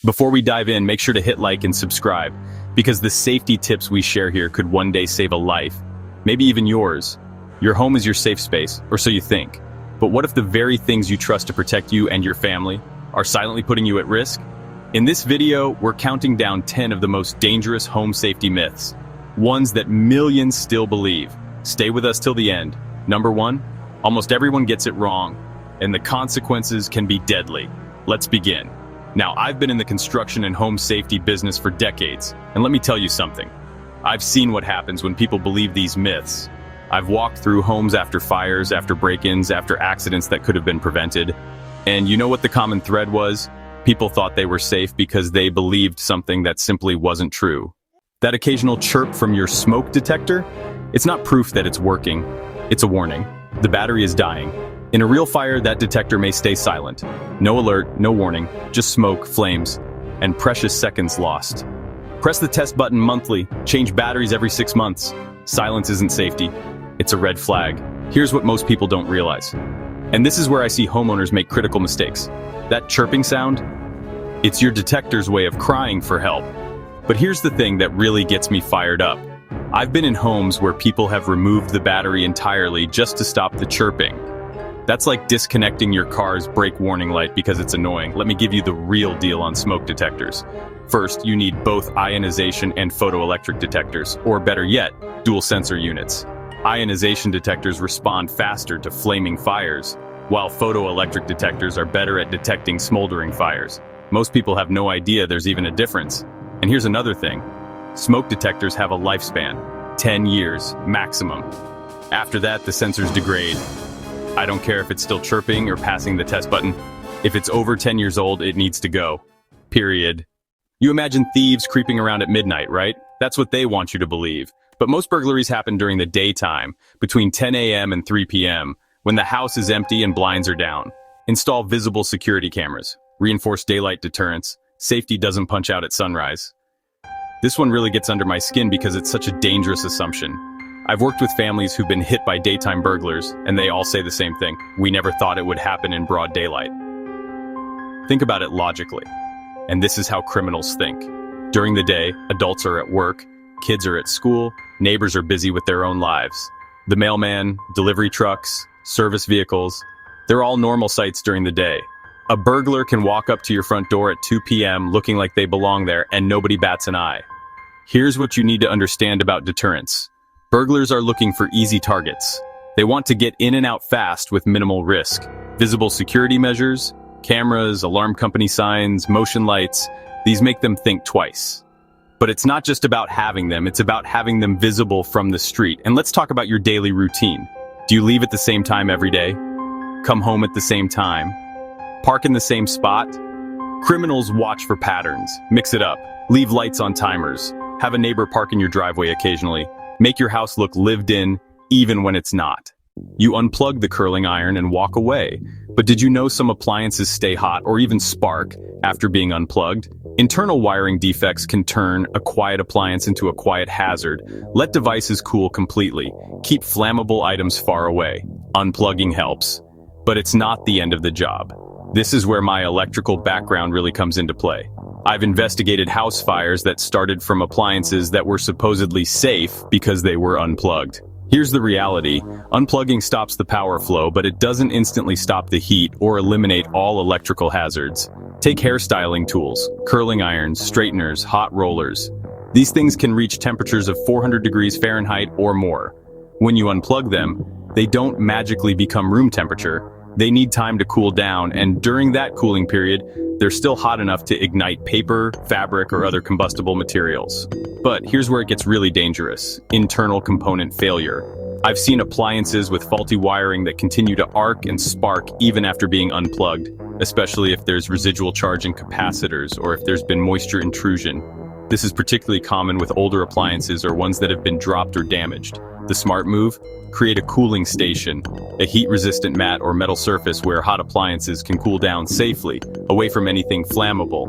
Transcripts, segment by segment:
Before we dive in, make sure to hit like and subscribe, because the safety tips we share here could one day save a life, maybe even yours. Your home is your safe space, or so you think. But what if the very things you trust to protect you and your family are silently putting you at risk? In this video, we're counting down 10 of the most dangerous home safety myths, ones that millions still believe. Stay with us till the end. Number 1, almost everyone gets it wrong, and the consequences can be deadly. Let's begin. Now, I've been in the construction and home safety business for decades, and let me tell you something. I've seen what happens when people believe these myths. I've walked through homes after fires, after break-ins, after accidents that could have been prevented. And you know what the common thread was? People thought they were safe because they believed something that simply wasn't true. That occasional chirp from your smoke detector? It's not proof that it's working. It's a warning. The battery is dying. In a real fire, that detector may stay silent. No alert, no warning, just smoke, flames, and precious seconds lost. Press the test button monthly, change batteries every 6 months. Silence isn't safety. It's a red flag. Here's what most people don't realize. And this is where I see homeowners make critical mistakes. That chirping sound? It's your detector's way of crying for help. But here's the thing that really gets me fired up. I've been in homes where people have removed the battery entirely just to stop the chirping. That's like disconnecting your car's brake warning light because it's annoying. Let me give you the real deal on smoke detectors. First, you need both ionization and photoelectric detectors, or better yet, dual sensor units. Ionization detectors respond faster to flaming fires, while photoelectric detectors are better at detecting smoldering fires. Most people have no idea there's even a difference. And here's another thing. Smoke detectors have a lifespan, 10 years maximum. After that, the sensors degrade. I don't care if it's still chirping or passing the test button. If it's over 10 years old, it needs to go. Period. You imagine thieves creeping around at midnight, right? That's what they want you to believe. But most burglaries happen during the daytime, between 10 a.m. and 3 p.m., when the house is empty and blinds are down. Install visible security cameras. Reinforce daylight deterrence. Safety doesn't punch out at sunrise. This one really gets under my skin because it's such a dangerous assumption. I've worked with families who've been hit by daytime burglars, and they all say the same thing. We never thought it would happen in broad daylight. Think about it logically. And this is how criminals think. During the day, adults are at work, kids are at school, neighbors are busy with their own lives. The mailman, delivery trucks, service vehicles, they're all normal sights during the day. A burglar can walk up to your front door at 2 p.m. looking like they belong there, and nobody bats an eye. Here's what you need to understand about deterrence. Burglars are looking for easy targets. They want to get in and out fast with minimal risk. Visible security measures, cameras, alarm company signs, motion lights, these make them think twice. But it's not just about having them, it's about having them visible from the street. And let's talk about your daily routine. Do you leave at the same time every day? Come home at the same time? Park in the same spot? Criminals watch for patterns. Mix it up. Leave lights on timers. Have a neighbor park in your driveway occasionally. Make your house look lived in, even when it's not. You unplug the curling iron and walk away. But did you know some appliances stay hot or even spark after being unplugged? Internal wiring defects can turn a quiet appliance into a quiet hazard. Let devices cool completely. Keep flammable items far away. Unplugging helps. But it's not the end of the job. This is where my electrical background really comes into play. I've investigated house fires that started from appliances that were supposedly safe because they were unplugged. Here's the reality. Unplugging stops the power flow, but it doesn't instantly stop the heat or eliminate all electrical hazards. Take hairstyling tools, curling irons, straighteners, hot rollers. These things can reach temperatures of 400 degrees Fahrenheit or more. When you unplug them, they don't magically become room temperature. They need time to cool down, and during that cooling period, they're still hot enough to ignite paper, fabric, or other combustible materials. But here's where it gets really dangerous: internal component failure. I've seen appliances with faulty wiring that continue to arc and spark even after being unplugged, especially if there's residual charge in capacitors or if there's been moisture intrusion. This is particularly common with older appliances or ones that have been dropped or damaged. The smart move? Create a cooling station, a heat-resistant mat or metal surface where hot appliances can cool down safely, away from anything flammable.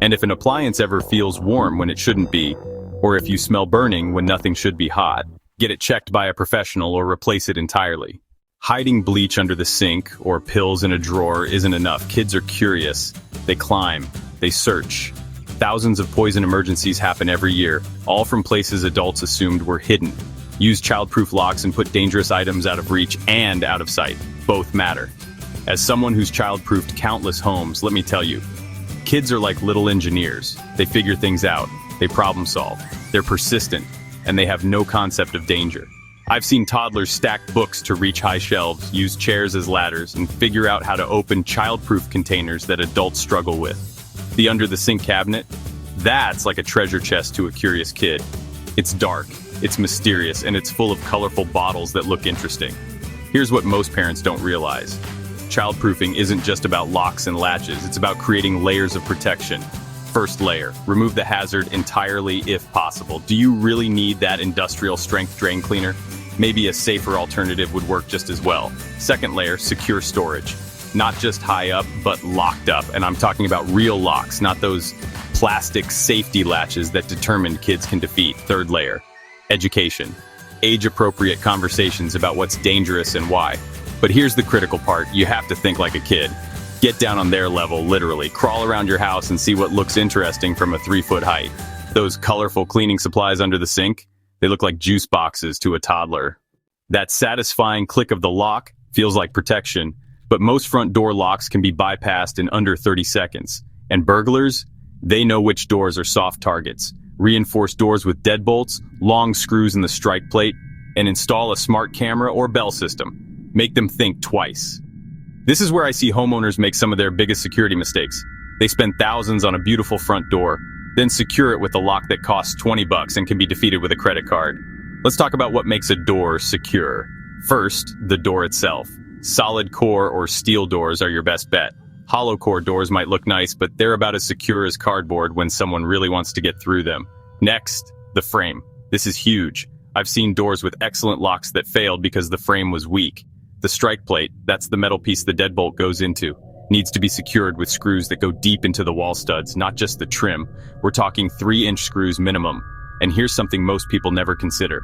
And if an appliance ever feels warm when it shouldn't be, or if you smell burning when nothing should be hot, get it checked by a professional or replace it entirely. Hiding bleach under the sink or pills in a drawer isn't enough. Kids are curious. They climb, they search. Thousands of poison emergencies happen every year, all from places adults assumed were hidden. Use childproof locks and put dangerous items out of reach and out of sight. Both matter. As someone who's childproofed countless homes, let me tell you, kids are like little engineers. They figure things out, they problem solve, they're persistent, and they have no concept of danger. I've seen toddlers stack books to reach high shelves, use chairs as ladders, and figure out how to open childproof containers that adults struggle with. The under-the-sink cabinet? That's like a treasure chest to a curious kid. It's dark, it's mysterious, and it's full of colorful bottles that look interesting. Here's what most parents don't realize. Childproofing isn't just about locks and latches, it's about creating layers of protection. First layer, remove the hazard entirely if possible. Do you really need that industrial strength drain cleaner? Maybe a safer alternative would work just as well. Second layer, secure storage. Not just high up, but locked up. And I'm talking about real locks, not those plastic safety latches that determined kids can defeat. Third layer, education. Age-appropriate conversations about what's dangerous and why. But here's the critical part, you have to think like a kid. Get down on their level, literally. Crawl around your house and see what looks interesting from a 3-foot height. Those colorful cleaning supplies under the sink, they look like juice boxes to a toddler. That satisfying click of the lock feels like protection, but most front door locks can be bypassed in under 30 seconds. And burglars, they know which doors are soft targets. Reinforce doors with deadbolts, long screws in the strike plate, and install a smart camera or bell system. Make them think twice. This is where I see homeowners make some of their biggest security mistakes. They spend thousands on a beautiful front door, then secure it with a lock that costs $20 and can be defeated with a credit card. Let's talk about what makes a door secure. First, the door itself. Solid core or steel doors are your best bet. Hollow core doors might look nice, but they're about as secure as cardboard when someone really wants to get through them. Next, the frame. This is huge. I've seen doors with excellent locks that failed because the frame was weak. The strike plate, that's the metal piece the deadbolt goes into, needs to be secured with screws that go deep into the wall studs, not just the trim. We're talking 3-inch screws minimum. And here's something most people never consider.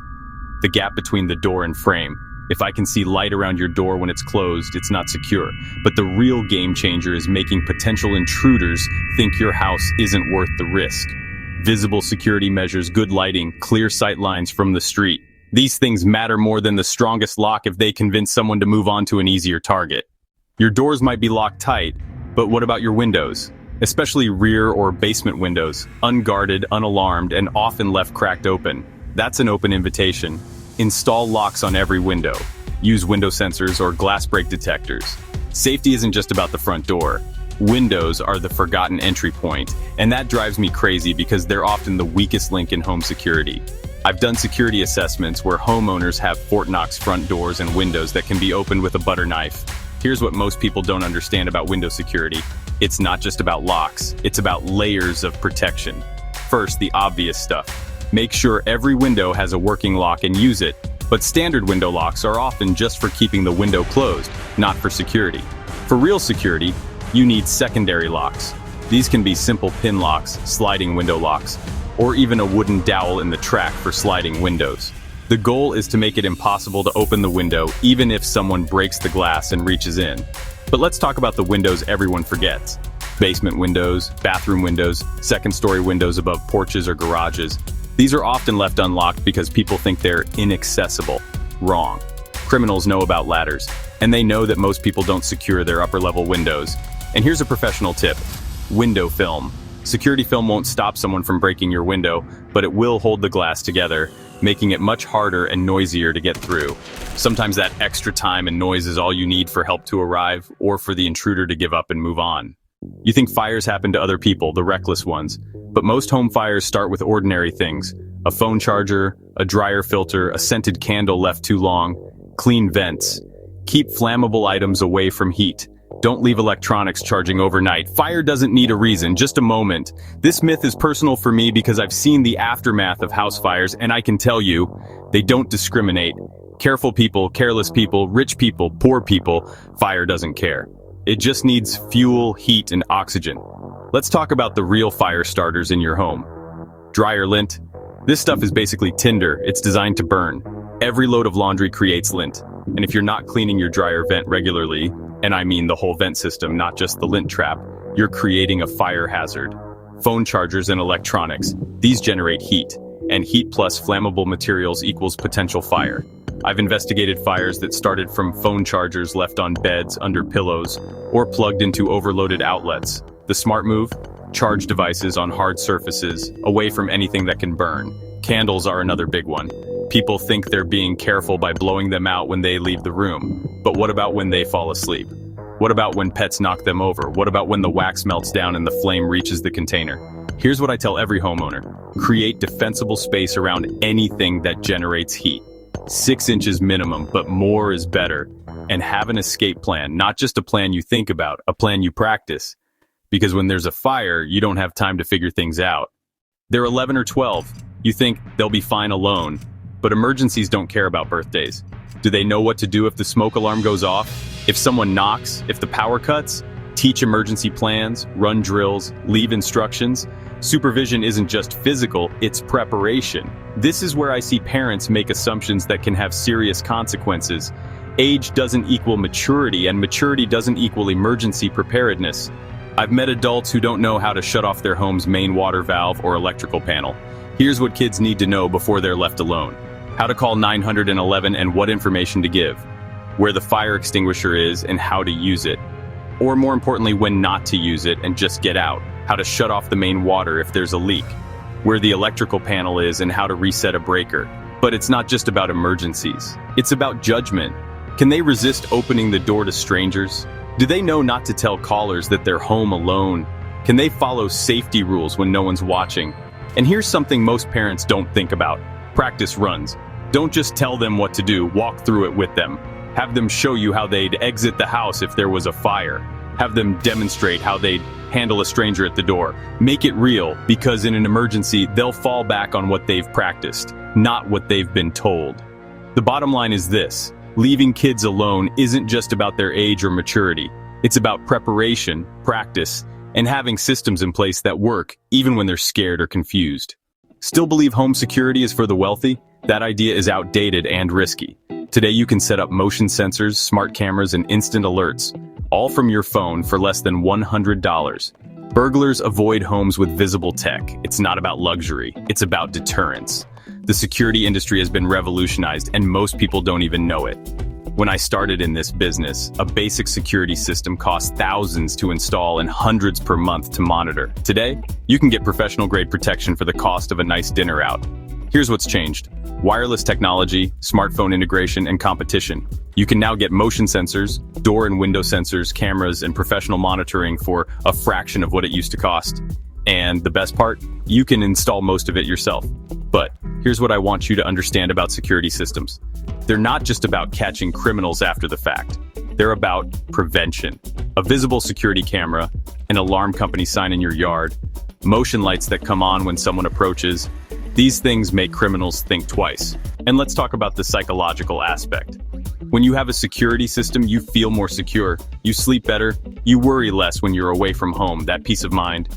The gap between the door and frame. If I can see light around your door when it's closed, it's not secure. But the real game changer is making potential intruders think your house isn't worth the risk. Visible security measures, good lighting, clear sight lines from the street. These things matter more than the strongest lock if they convince someone to move on to an easier target. Your doors might be locked tight, but what about your windows? Especially rear or basement windows, unguarded, unalarmed, and often left cracked open. That's an open invitation. Install locks on every window. Use window sensors or glass break detectors. Safety isn't just about the front door. Windows are the forgotten entry point, and that drives me crazy because they're often the weakest link in home security. I've done security assessments where homeowners have Fort Knox front doors and windows that can be opened with a butter knife. Here's what most people don't understand about window security. It's not just about locks, it's about layers of protection. First, the obvious stuff. Make sure every window has a working lock and use it, but standard window locks are often just for keeping the window closed, not for security. For real security, you need secondary locks. These can be simple pin locks, sliding window locks, or even a wooden dowel in the track for sliding windows. The goal is to make it impossible to open the window even if someone breaks the glass and reaches in. But let's talk about the windows everyone forgets. Basement windows, bathroom windows, second-story windows above porches or garages. These are often left unlocked because people think they're inaccessible. Wrong. Criminals know about ladders, and they know that most people don't secure their upper-level windows. And here's a professional tip. Window film. Security film won't stop someone from breaking your window, but it will hold the glass together, making it much harder and noisier to get through. Sometimes that extra time and noise is all you need for help to arrive or for the intruder to give up and move on. You think fires happen to other people, the reckless ones, but most home fires start with ordinary things. A phone charger, a dryer filter, a scented candle left too long, clean vents. Keep flammable items away from heat. Don't leave electronics charging overnight. Fire doesn't need a reason, just a moment. This myth is personal for me because I've seen the aftermath of house fires, and I can tell you, they don't discriminate. Careful people, careless people, rich people, poor people, fire doesn't care. It just needs fuel, heat, and oxygen. Let's talk about the real fire starters in your home. Dryer lint. This stuff is basically tinder. It's designed to burn. Every load of laundry creates lint. And if you're not cleaning your dryer vent regularly, and I mean the whole vent system, not just the lint trap, you're creating a fire hazard. Phone chargers and electronics, these generate heat, and heat plus flammable materials equals potential fire. I've investigated fires that started from phone chargers left on beds, under pillows, or plugged into overloaded outlets. The smart move? Charge devices on hard surfaces, away from anything that can burn. Candles are another big one. People think they're being careful by blowing them out when they leave the room. But what about when they fall asleep? What about when pets knock them over? What about when the wax melts down and the flame reaches the container? Here's what I tell every homeowner. Create defensible space around anything that generates heat. 6 inches minimum, but more is better. And have an escape plan, not just a plan you think about, a plan you practice. Because when there's a fire, you don't have time to figure things out. They're 11 or 12. You think they'll be fine alone. But emergencies don't care about birthdays. Do they know what to do if the smoke alarm goes off? If someone knocks? If the power cuts? Teach emergency plans, run drills, leave instructions. Supervision isn't just physical, it's preparation. This is where I see parents make assumptions that can have serious consequences. Age doesn't equal maturity, and maturity doesn't equal emergency preparedness. I've met adults who don't know how to shut off their home's main water valve or electrical panel. Here's what kids need to know before they're left alone. How to call 911 and what information to give. Where the fire extinguisher is and how to use it. Or more importantly, when not to use it and just get out. How to shut off the main water if there's a leak. Where the electrical panel is and how to reset a breaker. But it's not just about emergencies. It's about judgment. Can they resist opening the door to strangers? Do they know not to tell callers that they're home alone? Can they follow safety rules when no one's watching? And here's something most parents don't think about. Practice runs. Don't just tell them what to do, walk through it with them. Have them show you how they'd exit the house if there was a fire. Have them demonstrate how they'd handle a stranger at the door. Make it real, because in an emergency, they'll fall back on what they've practiced, not what they've been told. The bottom line is this: leaving kids alone isn't just about their age or maturity. It's about preparation, practice, and having systems in place that work, even when they're scared or confused. Still believe home security is for the wealthy? That idea is outdated and risky. Today you can set up motion sensors, smart cameras, and instant alerts, all from your phone for less than $100. Burglars avoid homes with visible tech. It's not about luxury, it's about deterrence. The security industry has been revolutionized, and most people don't even know it. When I started in this business, a basic security system cost thousands to install and hundreds per month to monitor. Today, you can get professional-grade protection for the cost of a nice dinner out. Here's what's changed: wireless technology, smartphone integration, and competition. You can now get motion sensors, door and window sensors, cameras, and professional monitoring for a fraction of what it used to cost. And the best part? You can install most of it yourself. But here's what I want you to understand about security systems. They're not just about catching criminals after the fact. They're about prevention. A visible security camera, an alarm company sign in your yard, motion lights that come on when someone approaches. These things make criminals think twice. And let's talk about the psychological aspect. When you have a security system, you feel more secure, you sleep better, you worry less when you're away from home. That peace of mind,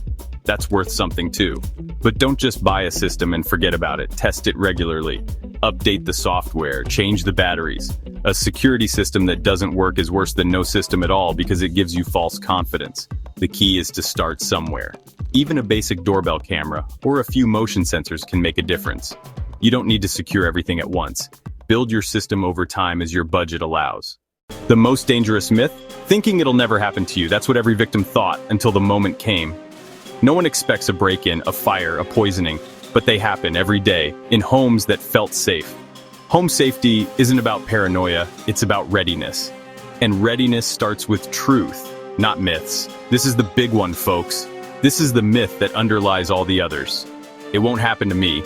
that's worth something too. But don't just buy a system and forget about it. Test it regularly. Update the software, change the batteries. A security system that doesn't work is worse than no system at all because it gives you false confidence. The key is to start somewhere. Even a basic doorbell camera or a few motion sensors can make a difference. You don't need to secure everything at once. Build your system over time as your budget allows. The most dangerous myth? Thinking it'll never happen to you. That's what every victim thought until the moment came. No one expects a break-in, a fire, a poisoning, but they happen every day in homes that felt safe. Home safety isn't about paranoia, it's about readiness. And readiness starts with truth, not myths. This is the big one, folks. This is the myth that underlies all the others. It won't happen to me.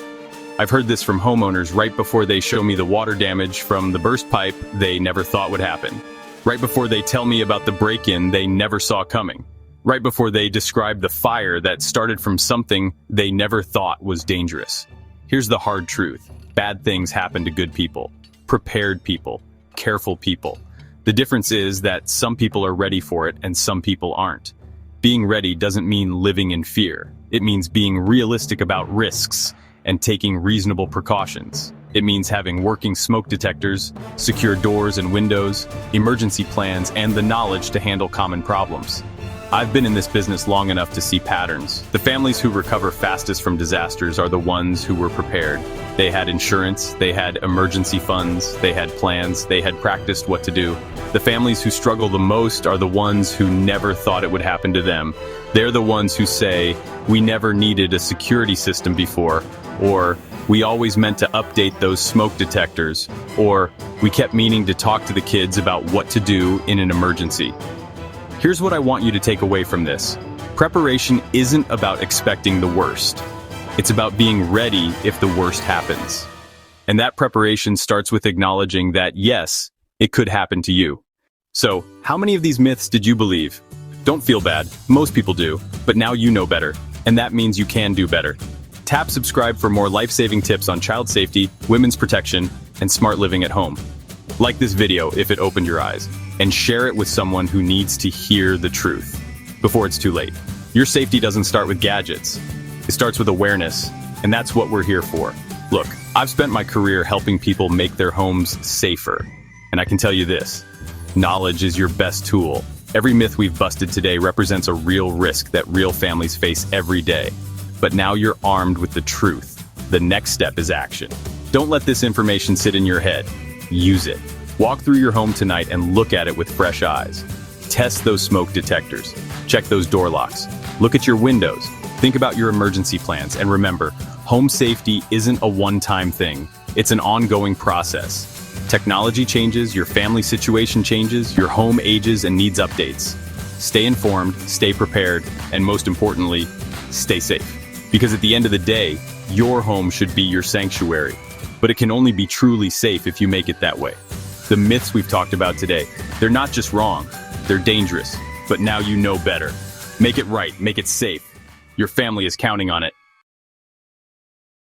I've heard this from homeowners right before they show me the water damage from the burst pipe they never thought would happen. Right before they tell me about the break-in they never saw coming. Right before they describe the fire that started from something they never thought was dangerous. Here's the hard truth. Bad things happen to good people, prepared people, careful people. The difference is that some people are ready for it and some people aren't. Being ready doesn't mean living in fear. It means being realistic about risks and taking reasonable precautions. It means having working smoke detectors, secure doors and windows, emergency plans, and the knowledge to handle common problems. I've been in this business long enough to see patterns. The families who recover fastest from disasters are the ones who were prepared. They had insurance, they had emergency funds, they had plans, they had practiced what to do. The families who struggle the most are the ones who never thought it would happen to them. They're the ones who say, "We never needed a security system before," or "We always meant to update those smoke detectors," or "We kept meaning to talk to the kids about what to do in an emergency." Here's what I want you to take away from this. Preparation isn't about expecting the worst. It's about being ready if the worst happens. And that preparation starts with acknowledging that, yes, it could happen to you. So, how many of these myths did you believe? Don't feel bad. Most people do. But now you know better. And that means you can do better. Tap subscribe for more life-saving tips on child safety, women's protection, and smart living at home. Like this video if it opened your eyes, and share it with someone who needs to hear the truth before it's too late. Your safety doesn't start with gadgets. It starts with awareness, and that's what we're here for. Look, I've spent my career helping people make their homes safer, and I can tell you this: knowledge is your best tool. Every myth we've busted today represents a real risk that real families face every day. But now you're armed with the truth. The next step is action. Don't let this information sit in your head. Use it. Walk through your home tonight and look at it with fresh eyes. Test those smoke detectors. Check those door locks. Look at your windows. Think about your emergency plans. And remember, home safety isn't a one-time thing. It's an ongoing process. Technology changes, your family situation changes, your home ages and needs updates. Stay informed, stay prepared, and most importantly, stay safe. Because at the end of the day, your home should be your sanctuary. But it can only be truly safe if you make it that way. The myths we've talked about today, they're not just wrong, they're dangerous. But now you know better. Make it right, make it safe. Your family is counting on it.